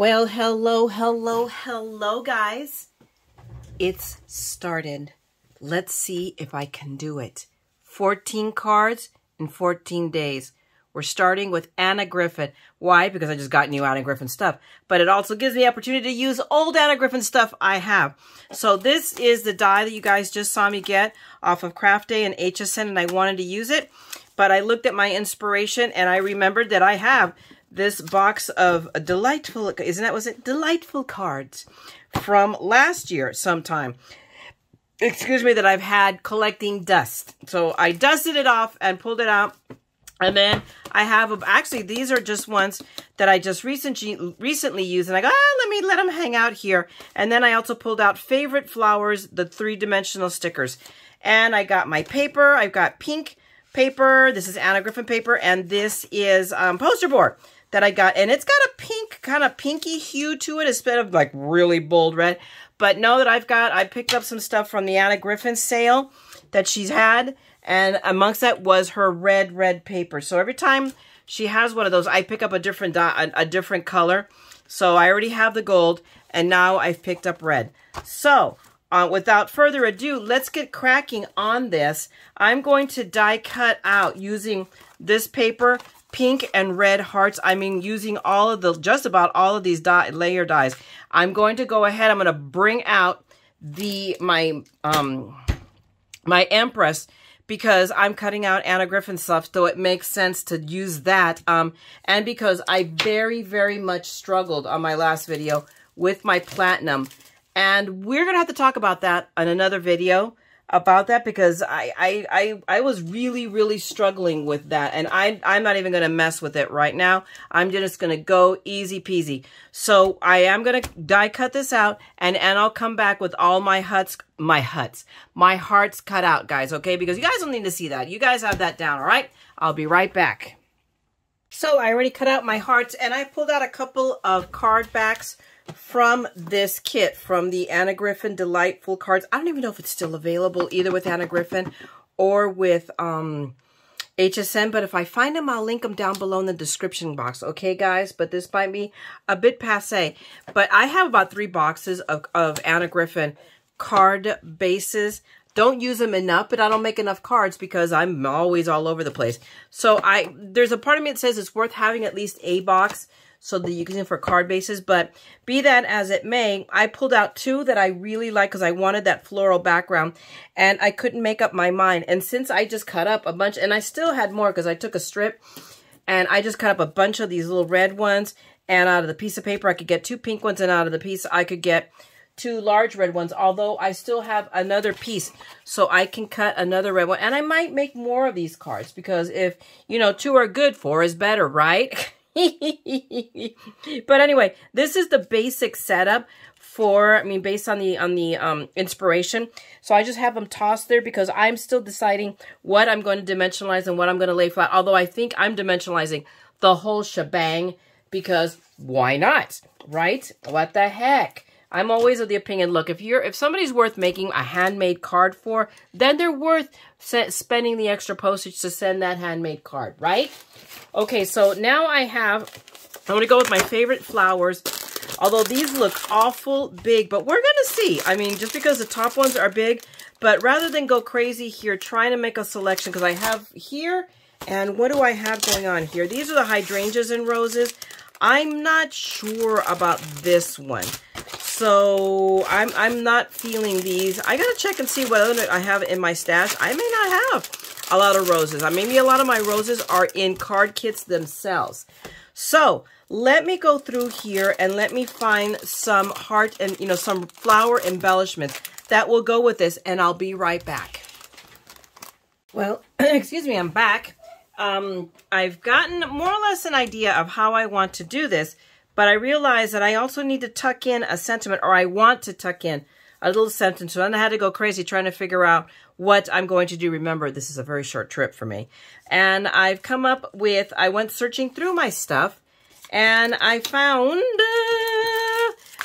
Well, hello, guys. It's started. Let's see if I can do it. 14 cards in 14 days. We're starting with Anna Griffin. Why? Because I just got new Anna Griffin stuff. But it also gives me the opportunity to use old Anna Griffin stuff I have. So this is the die that you guys just saw me get off of Craft Day and HSN, and I wanted to use it. But I looked at my inspiration, and I remembered that I have this box of delightful, delightful cards from last year sometime. Excuse me, that I've had collecting dust. So I dusted it off and pulled it out. And then I have, actually, these are just ones that I just recently used. And I go, let them hang out here. And then I also pulled out Favorite Flowers, the 3-dimensional stickers. And I got my paper. I've got pink paper. This is Anna Griffin paper. And this is poster board that I got. And it's got a pink, kind of pinky hue to it instead of like really bold red. But know that I picked up some stuff from the Anna Griffin sale that she's had. And amongst that was her red paper. So every time she has one of those, I pick up a different color. So I already have the gold, and now I've picked up red. So without further ado, let's get cracking on this. I'm going to die cut out using this paper, pink and red hearts. I mean, using just about all of these layer dies. I'm going to go ahead. I'm going to bring out my Empress, because I'm cutting out Anna Griffin stuff, so it makes sense to use that. And because I very, very much struggled on my last video with my platinum. And we're going to have to talk about that in another video about that, because I was really, really struggling with that. And I'm not even going to mess with it right now. I'm just going to go easy peasy. So I am going to die cut this out, and I'll come back with all my hearts cut out, guys, okay? Because you guys don't need to see that. You guys have that down, all right? I'll be right back. So I already cut out my hearts, and I pulled out a couple of card backs from this kit, from the Anna Griffin Delightful Cards. I don't even know if it's still available, either with Anna Griffin or with HSN, but if I find them, I'll link them down below in the description box, okay, guys? But this might be a bit passé. But I have about 3 boxes of Anna Griffin card bases. Don't use them enough, but I don't make enough cards because I'm always all over the place. So there's a part of me that says it's worth having at least a box so that you can use it for card bases. But be that as it may, I pulled out 2 that I really like because I wanted that floral background, and I couldn't make up my mind. And since I just cut up a bunch, and I still had more because I took a strip, and I just cut up a bunch of these little red ones, and out of the piece of paper, I could get 2 pink ones, and out of the piece, I could get 2 large red ones, although I still have another piece, so I can cut another red one. And I might make more of these cards, because if, 2 are good, 4 is better, right? But anyway, this is the basic setup for, based on the inspiration. So I just have them tossed there because I'm still deciding what I'm going to dimensionalize and what I'm going to lay flat. Although I think I'm dimensionalizing the whole shebang, because why not, right? What the heck? I'm always of the opinion, look, if somebody's worth making a handmade card for, then they're worth spending the extra postage to send that handmade card, right? Okay, so now I'm going to go with my Favorite Flowers. Although these look awful big, but we're going to see. Just because the top ones are big, but rather than go crazy here, trying to make a selection, because I have here, and what do I have going on here? These are the hydrangeas and roses. I'm not sure about this one. So I'm not feeling these. I got to check and see what other I have in my stash. I may not have a lot of roses. Maybe a lot of my roses are in card kits themselves. So let me go through here and let me find some heart and, some flower embellishments that will go with this, and I'll be right back. Well, excuse me, I'm back. I've gotten more or less an idea of how I want to do this, but I realize that I also need to tuck in a sentiment, or I want to tuck in a little sentence. So then I had to go crazy trying to figure out what I'm going to do. Remember, this is a very short trip for me. And I've come up with, I went searching through my stuff, and I found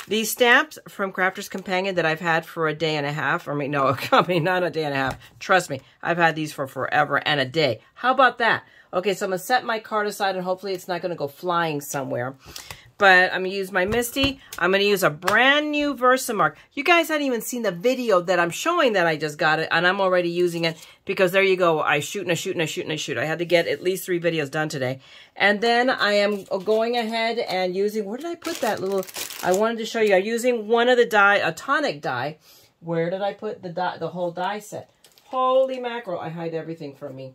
these stamps from Crafter's Companion that I've had for a day and a half. Not a day and a half. Trust me, I've had these for forever and a day. How about that? Okay, so I'm going to set my card aside, and hopefully it's not going to go flying somewhere. but I'm going to use my Misty. I'm going to use a brand new Versamark. You guys hadn't even seen the video that I'm showing that I just got it, and I'm already using it because there you go. I shoot and I shoot and I shoot and I shoot. I had to get at least 3 videos done today. And then I am going ahead and using, where did I put that little, I wanted to show you. I'm using one of the dye, a tonic dye. Where did I put the dye, the whole dye set? Holy mackerel, I hide everything from me.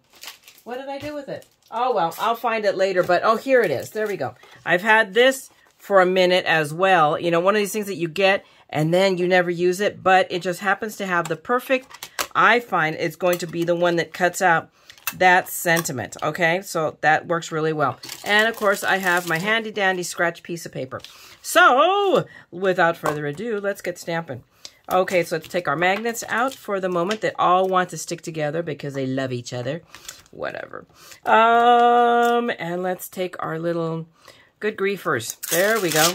What did I do with it? Oh, well, I'll find it later, but oh, here it is. There we go. I've had this for a minute as well. You know, one of these things that you get and then you never use it, but it just happens to have the perfect, I find it's going to be the one that cuts out that sentiment, okay? So that works really well. And of course, I have my handy dandy scratch piece of paper. So, without further ado, let's get stamping. Okay, so let's take our magnets out for the moment. They all want to stick together because they love each other. Whatever. And let's take our little good griefers. There we go.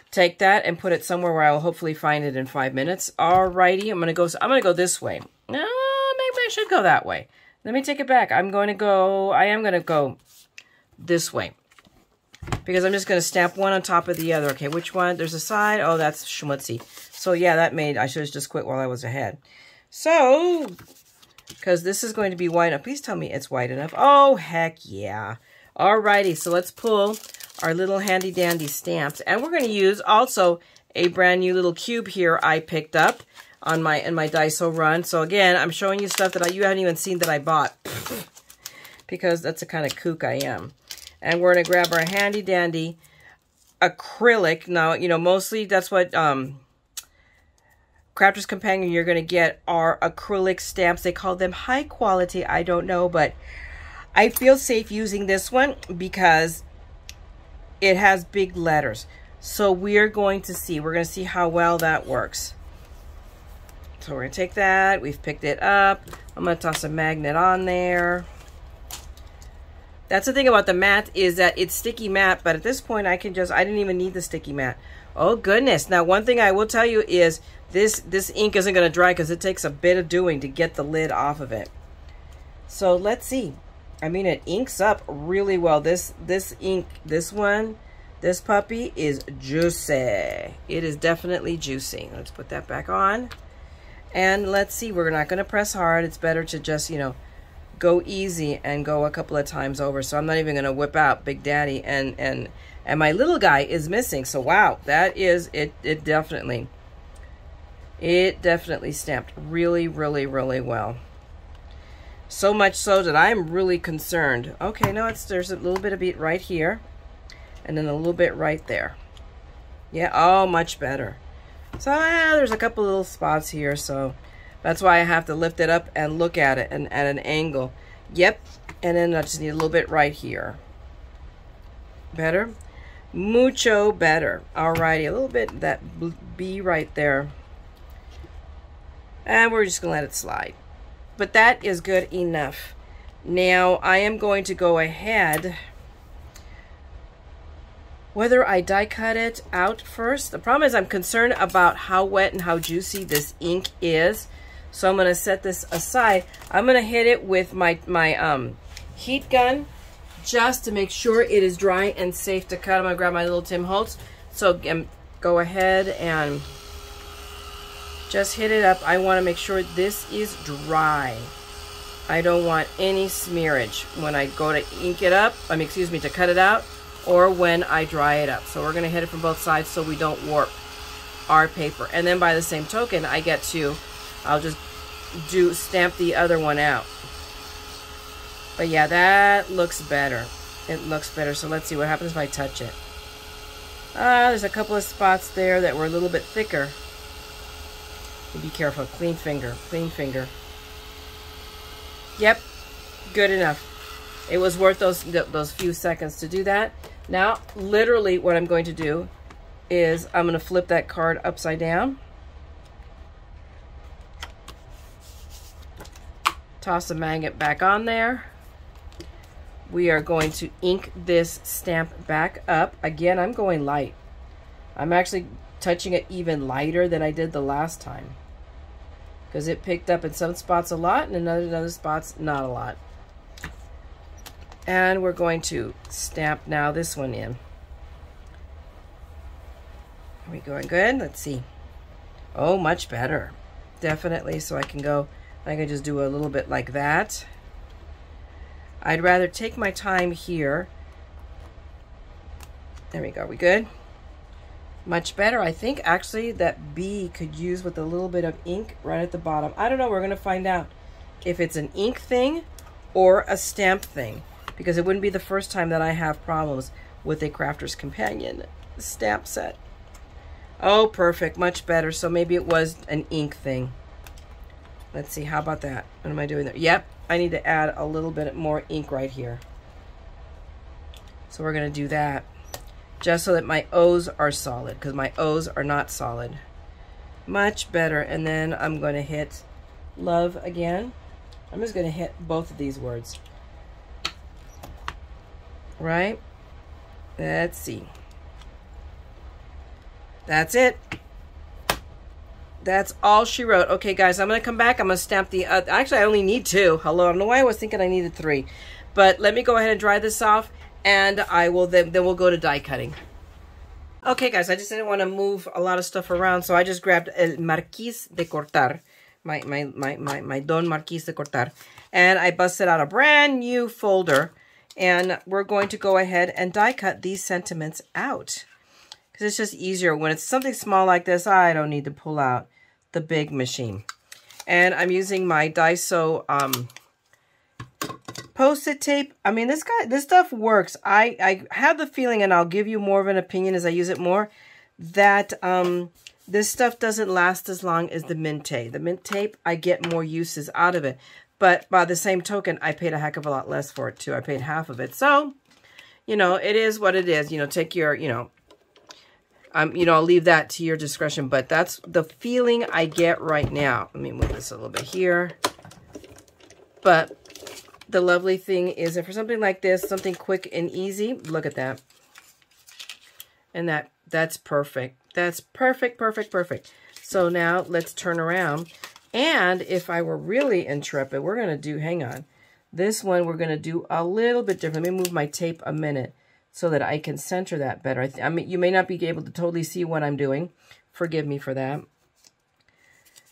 Take that and put it somewhere where I will hopefully find it in 5 minutes. Alrighty, I'm gonna go this way. No, maybe I should go that way. Let me take it back. I am gonna go this way. Because I'm just going to stamp one on top of the other. Okay, which one? There's a side. Oh, that's schmutzy. So, yeah, I should have just quit while I was ahead. So, because this is going to be white enough. Please tell me it's white enough. Oh, heck yeah. Alrighty, so let's pull our little handy-dandy stamps. And we're going to use also a brand new little cube here I picked up in my Daiso run. So, again, I'm showing you stuff that you haven't even seen that I bought. Because that's the kind of kook I am. And we're going to grab our handy-dandy acrylic. Now, you know, mostly that's what Crafter's Companion you're going to get are acrylic stamps. They call them high quality. I don't know, but I feel safe using this one because it has big letters. So we're going to see. We're going to see how well that works. So we're going to take that. We've picked it up. I'm going to toss a magnet on there. That's the thing about the matte is that it's sticky matte, but at this point I didn't even need the sticky matte. Oh goodness. Now one thing I will tell you is this ink isn't going to dry because it takes a bit of doing to get the lid off of it. So let's see. I mean, it inks up really well. This ink, this puppy is juicy. It is definitely juicy. Let's put that back on. And let's see, we're not going to press hard. It's better to just, you know, go easy and go a couple of times over. So I'm not even going to whip out Big Daddy, and my little guy is missing. So wow, that is it definitely stamped really, really, really well. So much so that I'm really concerned. Okay, no, there's a little bit of it right here and then a little bit right there. Yeah, oh, much better. So there's a couple little spots here, so that's why I have to lift it up and look at it and at an angle. Yep. And then I just need a little bit right here. Better? Mucho better. Alrighty. A little bit that B right there. And we're just going to let it slide. But that is good enough. Now I am going to go ahead. Whether I die cut it out first. The problem is I'm concerned about how wet and how juicy this ink is. So I'm going to set this aside. I'm going to hit it with my heat gun just to make sure it is dry and safe to cut. I'm going to grab my little Tim Holtz. So go ahead and just hit it up. I want to make sure this is dry. I don't want any smearage when I go to ink it up. To cut it out, or when I dry it up. So we're going to hit it from both sides so we don't warp our paper. And then by the same token, I'll just stamp the other one out. But yeah, that looks better. It looks better. So let's see what happens if I touch it. There's a couple of spots there that were a little bit thicker. Be careful. Clean finger. Clean finger. Yep. Good enough. It was worth those few seconds to do that. Now, literally what I'm going to do is I'm going to flip that card upside down. Toss the magnet back on there. We are going to ink this stamp back up. Again, I'm going light. I'm actually touching it even lighter than I did the last time, because it picked up in some spots a lot and in other spots not a lot. And we're going to stamp now this one in. Are we going good? Let's see. Oh, much better. Definitely. So I can just do a little bit like that. I'd rather take my time here. There we go. We good? Much better. I think actually that B could use with a little bit of ink right at the bottom. I don't know. We're going to find out if it's an ink thing or a stamp thing, because it wouldn't be the first time that I have problems with a Crafter's Companion stamp set. Oh, perfect. Much better. So maybe it was an ink thing. Let's see. How about that? What am I doing there? Yep. I need to add a little bit more ink right here. So we're going to do that just so that my O's are solid, because my O's are not solid. Much better. And then I'm going to hit love again. I'm just going to hit both of these words. Right? Let's see. That's it. That's all she wrote. Okay, guys, I'm going to come back. I'm going to stamp the... actually, I only need 2. Hello. I don't know why I was thinking I needed 3. But let me go ahead and dry this off, and I will then we'll go to die cutting. Okay, guys, I just didn't want to move a lot of stuff around, so I just grabbed El Marquis de Cortar, my Don Marquis de Cortar, and I busted out a brand new folder, and we're going to go ahead and die cut these sentiments out. Because it's just easier. When it's something small like this, I don't need to pull out the big machine. And I'm using my Daiso Post-it tape. I mean, this stuff works. I have the feeling, and I'll give you more of an opinion as I use it more, that this stuff doesn't last as long as the mint tape. The mint tape, I get more uses out of it. But by the same token, I paid a heck of a lot less for it, too. I paid half of it. So, you know, it is what it is. You know, take your, you know, I'll leave that to your discretion, but that's the feeling I get right now. Let me move this a little bit here. But the lovely thing is that for something like this, something quick and easy, look at that. And that's perfect. That's perfect, perfect, perfect. So now let's turn around. And if I were really intrepid, we're going to do, hang on. This one we're going to do a little bit different. Let me move my tape a minute, so that I can center that better. I mean, you may not be able to totally see what I'm doing. Forgive me for that.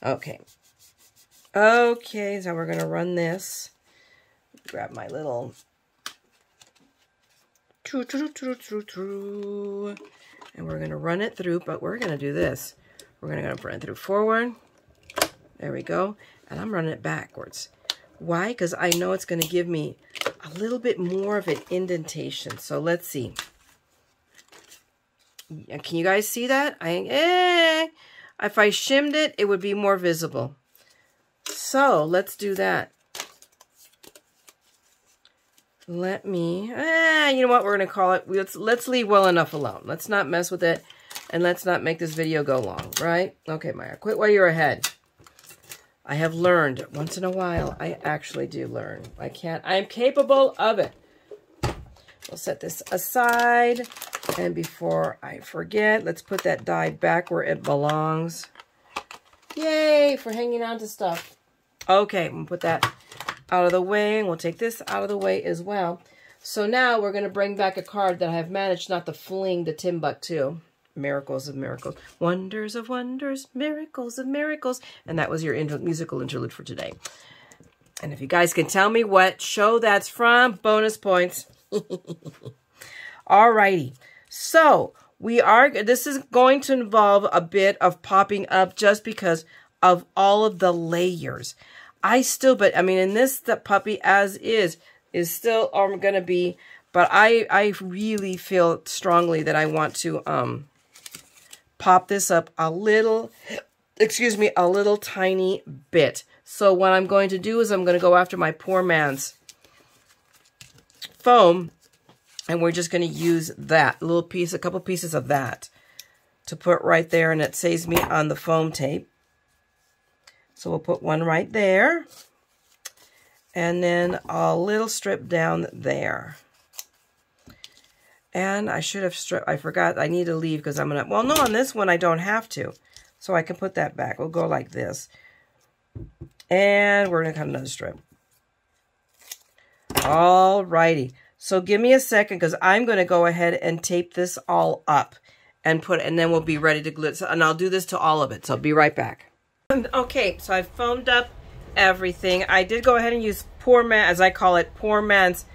Okay. Okay, so we're going to run this. Grab my little... And we're going to run it through, but we're going to do this. We're going to run it through forward. There we go. And I'm running it backwards. Why? Because I know it's going to give me a little bit more of an indentation. So let's see. Can you guys see that? If I shimmed it, it would be more visible. So let's do that. Let me, you know what we're going to call it? Let's leave well enough alone. Let's not mess with it, and let's not make this video go long, right? Okay, Maya, quit while you're ahead. I have learned. Once in a while, I actually do learn. I'm capable of it. We'll set this aside. And before I forget, let's put that die back where it belongs. Yay, for hanging on to stuff. Okay, I'm going to put that out of the way. And we'll take this out of the way as well. So now we're going to bring back a card that I have managed not to fling to Timbuktu. Miracles of miracles, wonders of wonders, miracles of miracles. And that was your musical interlude for today. And if you guys can tell me what show that's from, bonus points. Alrighty. So this is going to involve a bit of popping up just because of all of the layers. But I mean, in this, the puppy as is still going to be, but I really feel strongly that I want to, pop this up a little tiny bit. So what I'm going to do is I'm going to go after my poor man's foam, and we're just going to use that little piece, a couple pieces of that to put right there, and it saves me on the foam tape. So we'll put one right there, and then a little strip down there. And I should have stripped, I forgot, I need to leave because I'm going to, well, no, on this one I don't have to. So I can put that back. We'll go like this. And we're going to cut another strip. Alrighty. So give me a second because I'm going to go ahead and tape this all up. and then we'll be ready to glue it. So, and I'll do this to all of it. So I'll be right back. Okay, so I've foamed up everything. I did go ahead and use poor man, as I call it, poor man's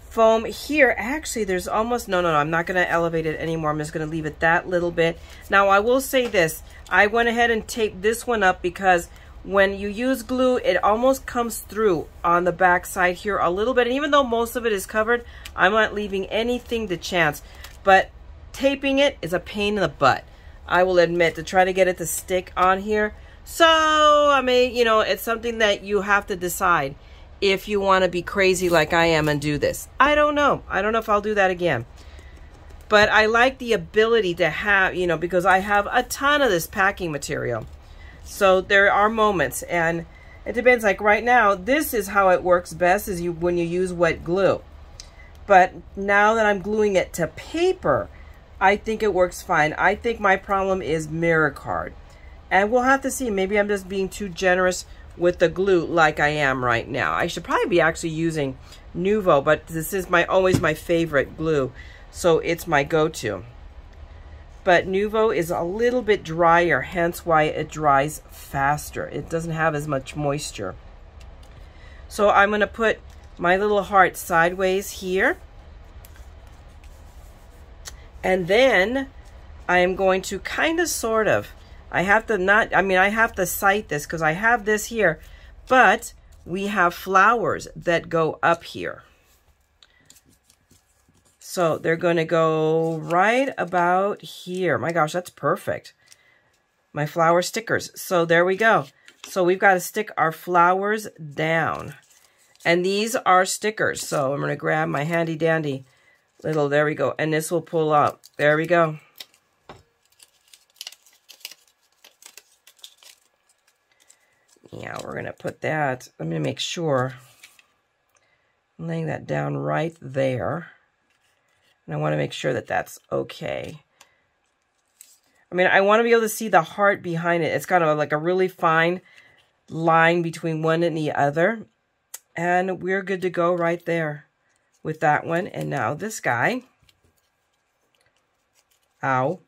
foam here. Actually, there's almost, no, I'm not going to elevate it anymore. I'm just going to leave it that little bit. Now, I will say this. I went ahead and taped this one up because when you use glue, it almost comes through on the back side here a little bit. And even though most of it is covered, I'm not leaving anything to chance. But taping it is a pain in the butt, I will admit, to try to get it to stick on here. So, I mean, you know, it's something that you have to decide if you want to be crazy like I am and do this. I don't know. I don't know if I'll do that again. But I like the ability to have, you know, because I have a ton of this packing material. So there are moments, and it depends. Like right now, this is how it works best, is when you use wet glue. But now that I'm gluing it to paper, I think it works fine. I think my problem is mirror card. And we'll have to see. Maybe I'm just being too generous with the glue like I am right now. I should probably be actually using Nuvo, but this is always my favorite glue. So it's my go-to. But Nuvo is a little bit drier, hence why it dries faster. It doesn't have as much moisture. So I'm going to put my little heart sideways here. And then I am going to kind of sort of, I have to sight this because I have this here, but we have flowers that go up here. So they're going to go right about here. My gosh, that's perfect. My flower stickers. So there we go. So we've got to stick our flowers down. And these are stickers. So I'm going to grab my handy dandy little, there we go. And this will pull up. There we go. Yeah, we're going to put that, I'm going to make sure I'm laying that down right there. And I want to make sure that that's okay. I mean, I want to be able to see the heart behind it. It's got like a really fine line between one and the other. And we're good to go right there with that one. And now this guy. Ow.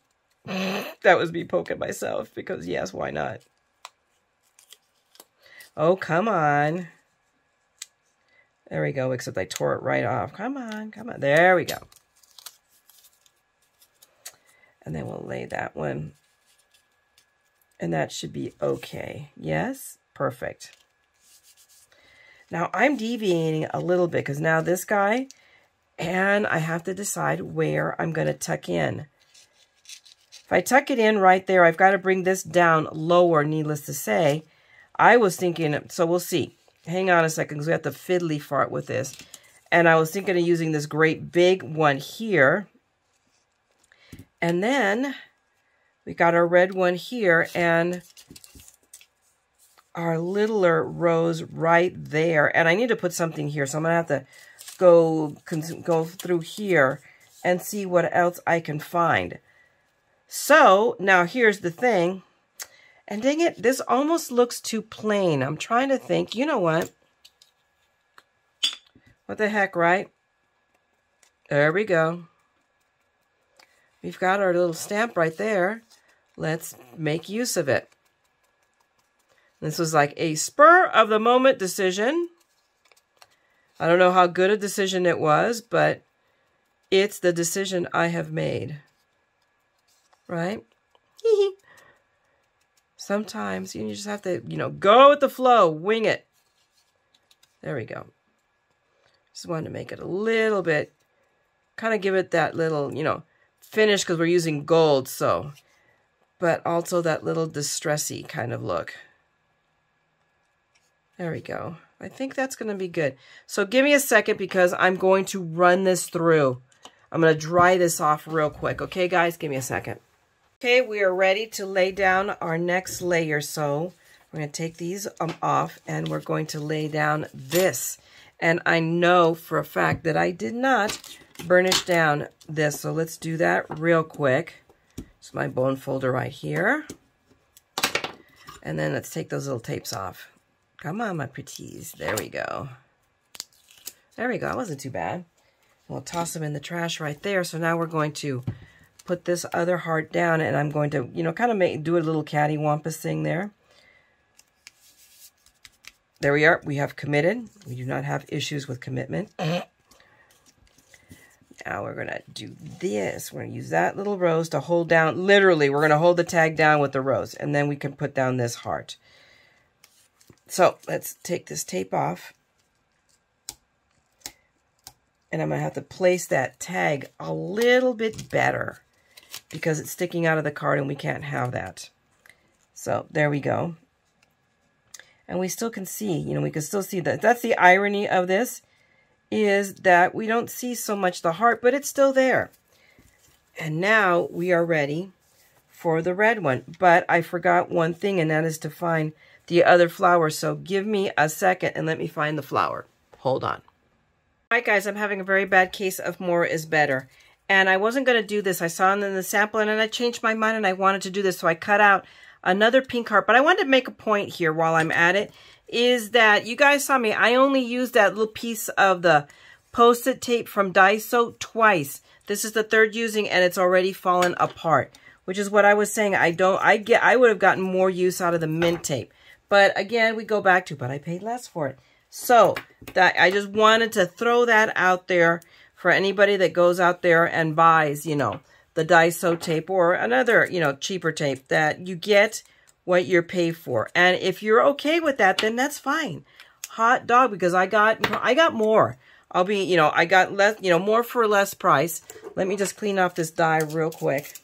That was me poking myself because yes, why not? Oh, come on. There we go, except I tore it right off. Come on, come on. There we go. And then we'll lay that one. And that should be okay. Yes, perfect. Now I'm deviating a little bit because now this guy, and I have to decide where I'm going to tuck in. If I tuck it in right there, I've got to bring this down lower, needless to say. I was thinking, so we'll see. Hang on a second because we have the fiddly fart with this. And I was thinking of using this great big one here. And then we got our red one here and our littler rose right there. And I need to put something here. So I'm going to have to go through here and see what else I can find. So now here's the thing. And dang it, this almost looks too plain. I'm trying to think, you know what? What the heck, right? There we go. We've got our little stamp right there. Let's make use of it. This was like a spur of the moment decision. I don't know how good a decision it was, but it's the decision I have made. Right? Sometimes you just have to, go with the flow, wing it. There we go. Just wanted to make it a little bit, kind of give it that little, finish because we're using gold, so, but also that little distressy kind of look. There we go. I think that's going to be good. So give me a second because I'm going to run this through. I'm going to dry this off real quick. Okay, guys, give me a second. Okay, we are ready to lay down our next layer. So we're going to take these off and we're going to lay down this. And I know for a fact that I did not burnish down this. So let's do that real quick. It's my bone folder right here. And then let's take those little tapes off. Come on, my pretties. There we go. There we go. That wasn't too bad. We'll toss them in the trash right there. So now we're going to put this other heart down, and I'm going to, you know, kind of do a little cattywampus thing there. There we are. We have committed. We do not have issues with commitment. Now we're going to do this. We're going to use that little rose to hold down. Literally, we're going to hold the tag down with the rose, and then we can put down this heart. So let's take this tape off. And I'm going to have to place that tag a little bit better because it's sticking out of the card and we can't have that. So there we go. And we still can see, you know, we can still see that. That's the irony of this, is that we don't see so much the heart, but it's still there. And now we are ready for the red one. But I forgot one thing, and that is to find the other flower. So give me a second and let me find the flower. Hold on. All right, guys, I'm having a very bad case of more is better. And I wasn't going to do this. I saw it in the sample, and then I changed my mind, and I wanted to do this. So I cut out another pink heart. But I wanted to make a point here while I'm at it, is that you guys saw me. I only used that little piece of the Post-it tape from Daiso twice. This is the third using, and it's already fallen apart, which is what I was saying. I would have gotten more use out of the mint tape. But again, we go back to, but I paid less for it. So that I just wanted to throw that out there for anybody that goes out there and buys, you know, the Daiso tape or another, you know, cheaper tape, that you get what you're paid for. And if you're okay with that, then that's fine. Hot dog, because I got more. I'll be, you know, I got less, you know, more for less price. Let me just clean off this die real quick.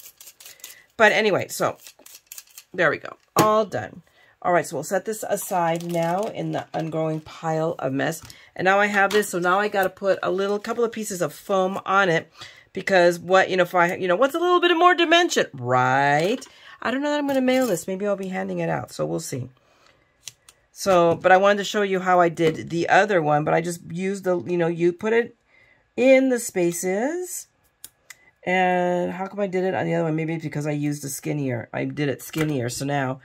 But anyway, so there we go. All done. All right, so we'll set this aside now in the ungrowing pile of mess. And now I have this, so now I got to put a couple of pieces of foam on it, because what, you know, if I, you know, what's a little bit of more dimension, right? I don't know that I'm going to mail this. Maybe I'll be handing it out, so we'll see. So, but I wanted to show you how I did the other one, but I just used the, you know, you put it in the spaces. And how come I did it on the other one? Maybe it's because I used the skinnier. I did it skinnier, so now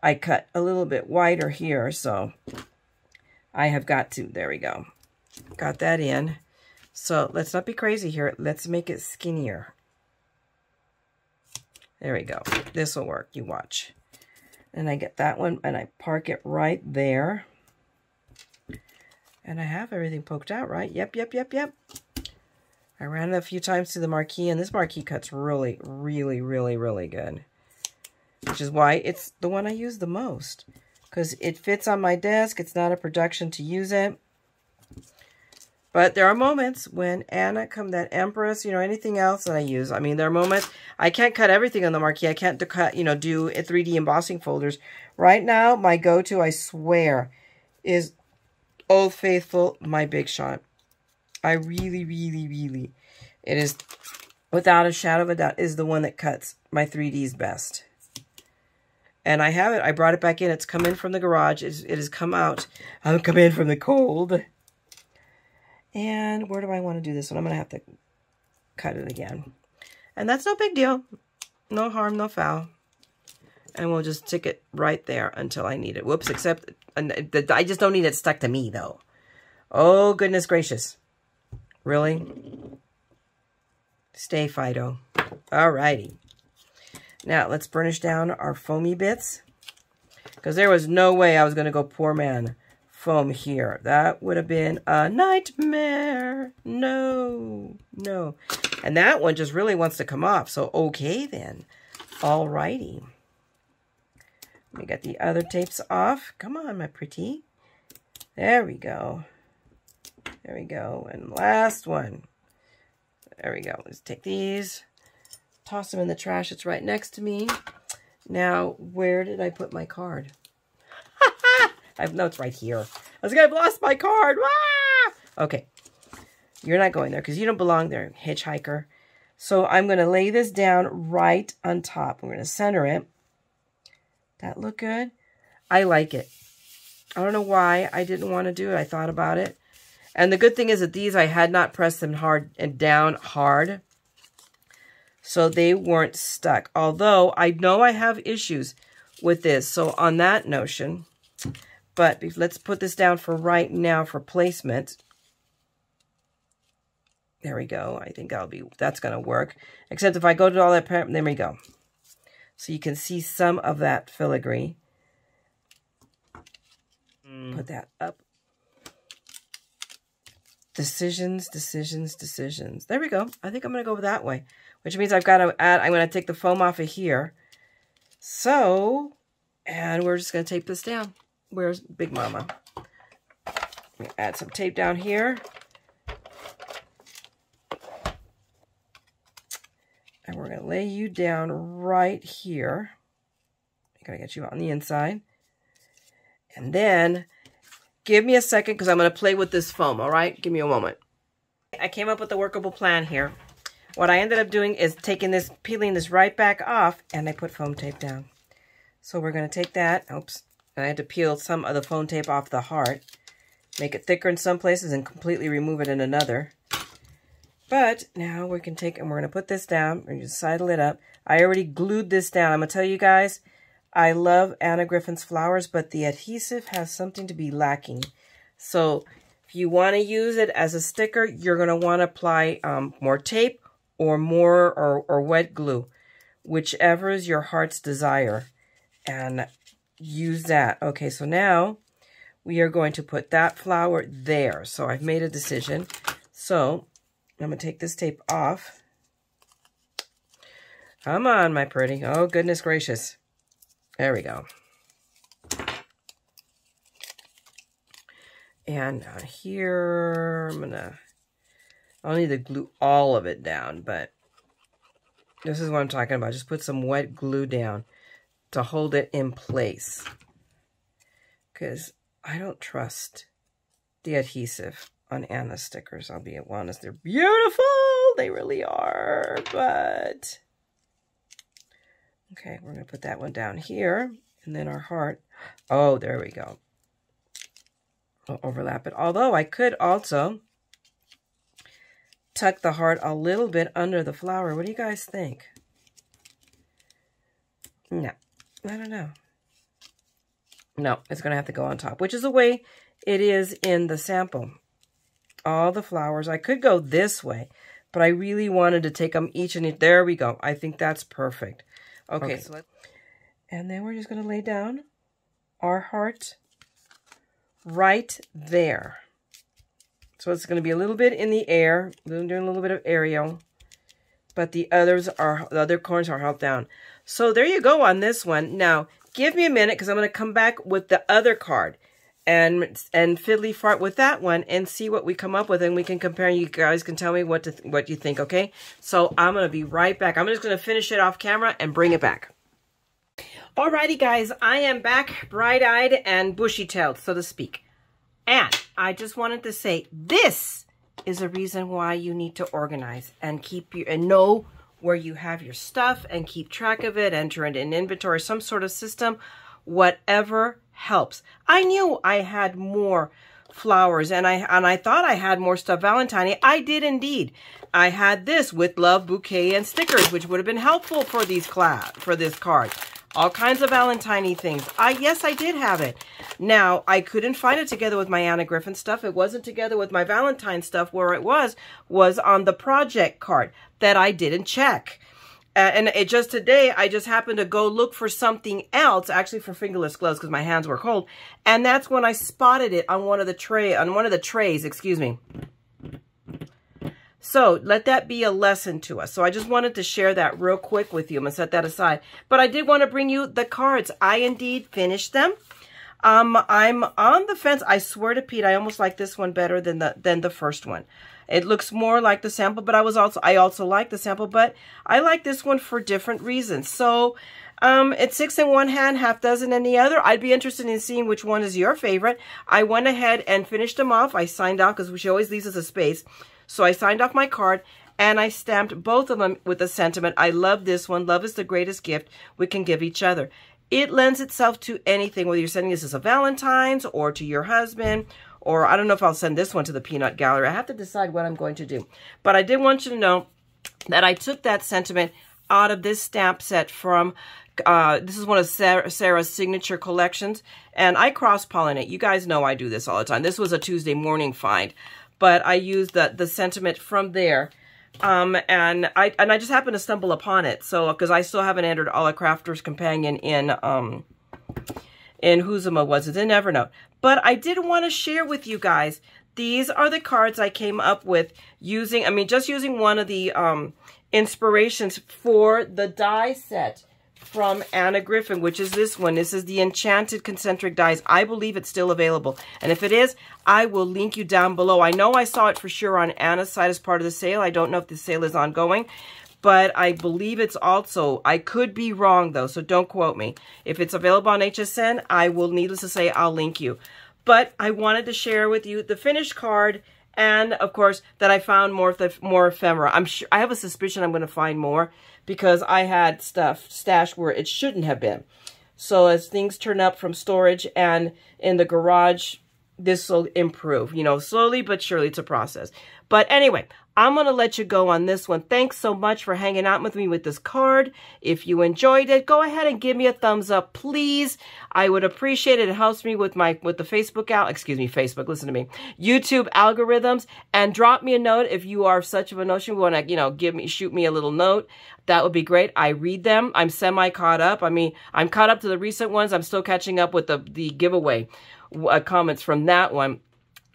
I cut a little bit wider here, so I have got to, there we go. Got that in. So let's not be crazy here. Let's make it skinnier. There we go. This will work. You watch. And I get that one, and I park it right there. And I have everything poked out, right? Yep. I ran it a few times to the marquee, and this marquee cuts really, really, really, really good. Which is why it's the one I use the most. Because it fits on my desk. It's not a production to use it. But there are moments when that Empress, you know, anything else that I use. I mean, there are moments I can't cut everything on the marquee. I can't cut, you know, do 3D embossing folders. Right now, my go-to, I swear, is Old Faithful, my Big Shot. I really, really, really, it is, without a shadow of a doubt, is the one that cuts my 3Ds best. And I have it. I brought it back in. It's come in from the garage. It has come out. I've come in from the cold. And where do I want to do this one? I'm going to have to cut it again. And that's no big deal. No harm, no foul. And we'll just stick it right there until I need it. Whoops, except I just don't need it stuck to me, though. Oh, goodness gracious. Really? Stay, Fido. All righty. Now, let's burnish down our foamy bits. Because there was no way I was going to go poor man foam here. That would have been a nightmare. No. And that one just really wants to come off. So, okay then. All righty. Let me get the other tapes off. Come on, my pretty. There we go. There we go. And last one. There we go. Let's take these. Toss them in the trash. It's right next to me. Now, where did I put my card? No, it's right here. I was going to have lost my card. Ah! Okay. You're not going there because you don't belong there, hitchhiker. So I'm going to lay this down right on top. We're going to center it. That look good? I like it. I don't know why I didn't want to do it. I thought about it. And the good thing is that these, I had not pressed them hard and down hard. So they weren't stuck. Although I know I have issues with this. So on that notion, but let's put this down for right now for placement. There we go. I think that's going to work. Except if I go to all that, there we go. So you can see some of that filigree. Put that up. Decisions, decisions, decisions. There we go. I think I'm going to go that way, which means I've got to add, I'm going to take the foam off of here. So, and we're just going to tape this down. Where's Big Mama? Add some tape down here. And we're going to lay you down right here. I got to get you on the inside. And then give me a second because I'm going to play with this foam, all right? Give me a moment. I came up with a workable plan here. What I ended up doing is taking this, peeling this right back off, and I put foam tape down. So we're going to take that. Oops. I had to peel some of the foam tape off the heart. Make it thicker in some places and completely remove it in another. But now we can take and we're going to put this down. We're going to sidle it up. I already glued this down. I'm going to tell you guys, I love Anna Griffin's flowers, but the adhesive has something to be lacking. So if you want to use it as a sticker, you're going to want to apply more tape or more or wet glue, whichever is your heart's desire, and use that. Okay, so now we are going to put that flower there. So I've made a decision. So I'm going to take this tape off. Come on, my pretty. Oh, goodness gracious. There we go. And here, I'll need to glue all of it down, but this is what I'm talking about. Just put some wet glue down to hold it in place, because I don't trust the adhesive on Anna's stickers. I'll be honest. They're beautiful. They really are, but okay, we're going to put that one down here, and then our heart. Oh, there we go. I'll overlap it. Although I could also tuck the heart a little bit under the flower. What do you guys think? No, I don't know. No, it's going to have to go on top, which is the way it is in the sample. All the flowers. I could go this way, but I really wanted to take them each and each. There we go. I think that's perfect. Okay. So and then we're just going to lay down our heart right there. So it's going to be a little bit in the air. We're doing a little bit of aerial, but the other corners are held down. So there you go on this one. Now, give me a minute because I'm going to come back with the other card and fiddly fart with that one and see what we come up with, and we can compare. You guys can tell me what you think, okay? So I'm going to be right back. I'm just going to finish it off camera and bring it back. Alrighty, guys, I am back, bright-eyed and bushy-tailed, so to speak. And I just wanted to say, this is a reason why you need to organize and know where you have your stuff and keep track of it, enter it in inventory, some sort of system, whatever helps. I knew I had more flowers and I thought I had more stuff Valentine. I did indeed. I had this with love, bouquet, and stickers, which would have been helpful for this card. All kinds of Valentine-y things. Yes, I did have it. Now, I couldn't find it together with my Anna Griffin stuff. It wasn't together with my Valentine stuff. Where it was on the project card that I didn't check. And it just today, I just happened to go look for something else, actually for fingerless gloves because my hands were cold. And that's when I spotted it on one of the trays, excuse me. So let that be a lesson to us. So I just wanted to share that real quick with you. I'm going to set that aside. But I did want to bring you the cards. I indeed finished them. I'm on the fence. I swear to Pete, I almost like this one better than the first one. It looks more like the sample, but I also like the sample, but I like this one for different reasons. So it's 6 in one hand, half dozen in the other. I'd be interested in seeing which one is your favorite. I went ahead and finished them off. I signed off because she always leaves us a space. So I signed off my card and I stamped both of them with the sentiment, I love this one. Love is the greatest gift we can give each other. It lends itself to anything, whether you're sending this as a Valentine's or to your husband, or I don't know if I'll send this one to the Peanut Gallery. I have to decide what I'm going to do. But I did want you to know that I took that sentiment out of this stamp set from, this is one of Sarah's signature collections, and I cross-pollinate. You guys know I do this all the time. This was a Tuesday morning find. but I used the sentiment from there. And I just happened to stumble upon it. So, because I still haven't entered A La Crafter's Companion in Whosuma was it, in Evernote. But I did want to share with you guys, these are the cards I came up with using, just using one of the inspirations for the die set from Anna Griffin, which is this one. This is the Enchanted Concentric dies. I believe it's still available. And if it is, I will link you down below. I know I saw it for sure on Anna's site as part of the sale. I don't know if the sale is ongoing, but I believe it's also, I could be wrong though, so don't quote me. If it's available on HSN, I will, needless to say, I'll link you. But I wanted to share with you the finished card, and of course that I found more ephemera. I'm sure, I have a suspicion I'm going to find more because I had stuff stashed where it shouldn't have been. So as things turn up from storage and in the garage, this will improve. You know, slowly but surely, it's a process. But anyway, I'm going to let you go on this one. Thanks so much for hanging out with me with this card. If you enjoyed it, go ahead and give me a thumbs up, please. I would appreciate it. It helps me with the Facebook Facebook, listen to me, YouTube algorithms. And drop me a note if you are such of a notion. You want to, shoot me a little note. That would be great. I read them. I'm semi caught up. I'm caught up to the recent ones. I'm still catching up with the giveaway comments from that one.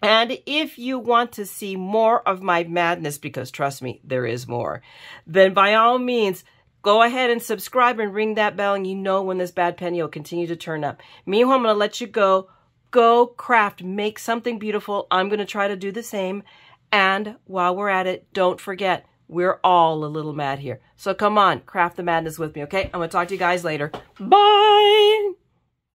And if you want to see more of my madness, because trust me, there is more, then by all means, go ahead and subscribe and ring that bell, and you know when this bad penny will continue to turn up. Meanwhile, I'm going to let you go. Go craft. Make something beautiful. I'm going to try to do the same. And while we're at it, don't forget, we're all a little mad here. So come on, craft the madness with me, okay? I'm going to talk to you guys later. Bye!